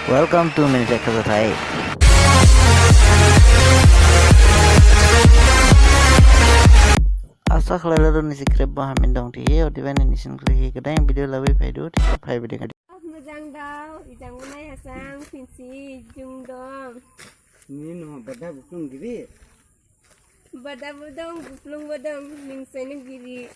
Welcome to Minithai Khajathai. Asa khalala ni sikrep bah min dong ti he odi ban ni sin kri kadang video lawi phaidu ti phai video ngadi. Mojang daw, ijang unay hasang pinsi jung dong. Ni no bada buklung giri. Bada bodong buklung bodong ning seneng giri.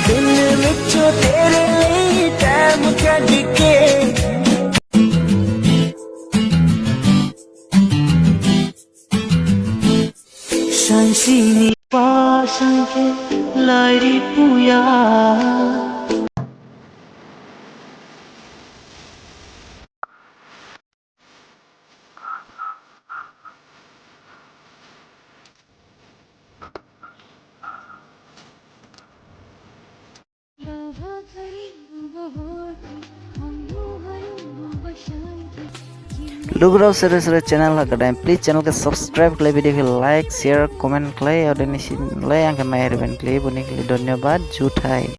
दिल विचो तेरे लिए time कढ के सांसीनी पासंके लारी पुया Lugrau sere channel ha kadang please channel ke subscribe kle video ke like share comment kle और नि sin le yang ke mai reven kle boni kle धन्यवाद जुथाई